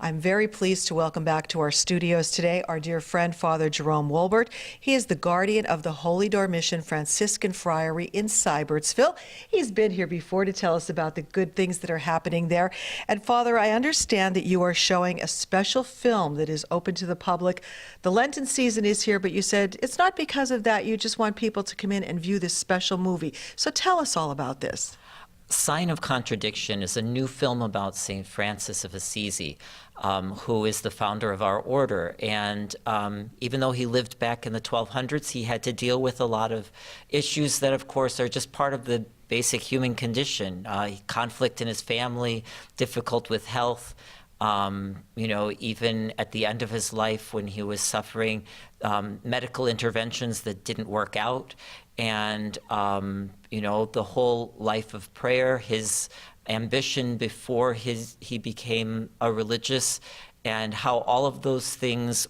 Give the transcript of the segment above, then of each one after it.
I'm very pleased to welcome back to our studios today our dear friend, Father Jerome Wolbert. He is the guardian of the Holy Door Mission Franciscan Friary in Sybertsville. He's been here before to tell us about the good things that are happening there. And Father, I understand that you are showing a special film that is open to the public. The Lenten season is here, but you said it's not because of that. You just want people to come in and view this special movie. So tell us all about this. Sign of Contradiction is a new film about St. Francis of Assisi, who is the founder of our order. And even though he lived back in the 1200s, he had to deal with a lot of issues that, of course, are just part of the basic human condition. Conflict in his family, difficult with health. Even at the end of his life when he was suffering medical interventions that didn't work out. And, the whole life of prayer, his ambition before he became a religious, and how all of those things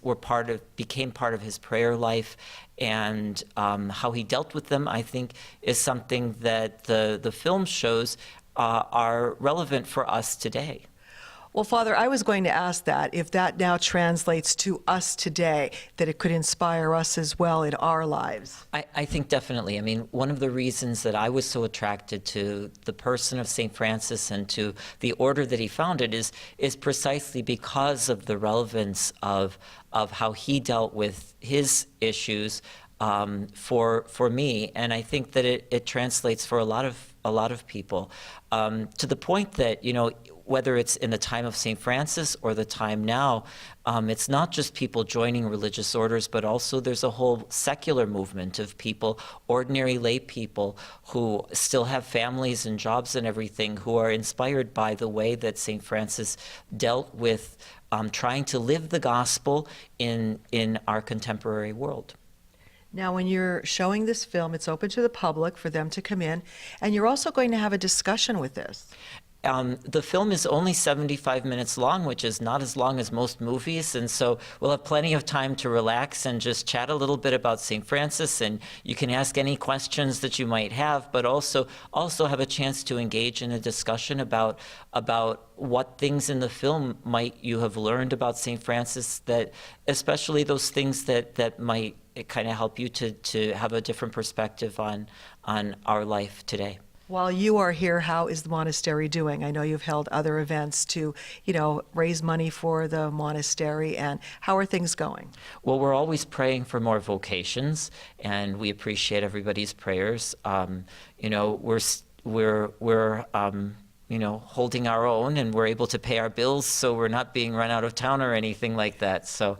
became part of his prayer life, and how he dealt with them, I think, is something that the film shows are relevant for us today. Well, Father, I was going to ask that, if that now translates to us today, that it could inspire us as well in our lives. I think definitely. I mean, one of the reasons that I was so attracted to the person of St. Francis and to the order that he founded is precisely because of the relevance of how he dealt with his issues for me. And I think that it translates for a lot of people, to the point that, whether it's in the time of St. Francis or the time now, it's not just people joining religious orders, but also there's a whole secular movement of people, ordinary lay people, who still have families and jobs and everything, who are inspired by the way that St. Francis dealt with trying to live the gospel in our contemporary world. Now, when you're showing this film, it's open to the public for them to come in, and you're also going to have a discussion with this. The film is only 75 minutes long, which is not as long as most movies, and so we'll have plenty of time to relax and just chat a little bit about St. Francis, and you can ask any questions that you might have, but also have a chance to engage in a discussion about what things in the film might you have learned about St. Francis, that especially those things that might kind of help you to have a different perspective on our life today. While you are here, how is the monastery doing? I know you've held other events to, raise money for the monastery, and how are things going? Well, we're always praying for more vocations, and we appreciate everybody's prayers. We're holding our own, and we're able to pay our bills, so we're not being run out of town or anything like that. So,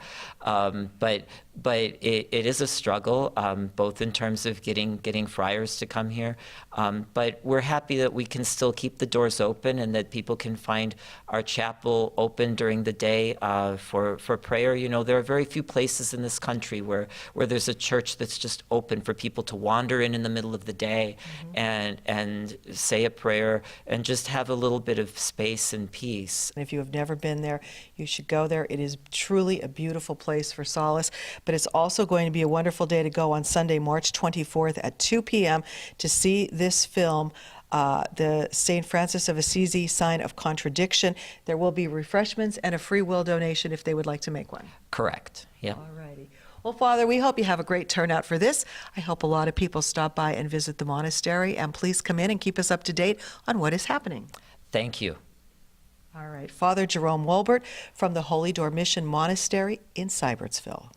but it is a struggle, both in terms of getting friars to come here. But we're happy that we can still keep the doors open and that people can find our chapel open during the day for prayer. There are very few places in this country where there's a church that's just open for people to wander in the middle of the day, mm-hmm. and say a prayer and just have a little bit of space and peace. If you have never been there, you should go there. It is truly a beautiful place for solace, but it's also going to be a wonderful day to go on Sunday, March 24th at 2 p.m. to see this film, the St. Francis of Assisi Sign of Contradiction. There will be refreshments and a free will donation if they would like to make one. Correct. Yeah. All righty. Well, Father, we hope you have a great turnout for this. I hope a lot of people stop by and visit the monastery, and please come in and keep us up to date on what is happening. Thank you. All right. Father Jerome Wolbert from the Holy Door Mission Monastery in Sybertsville.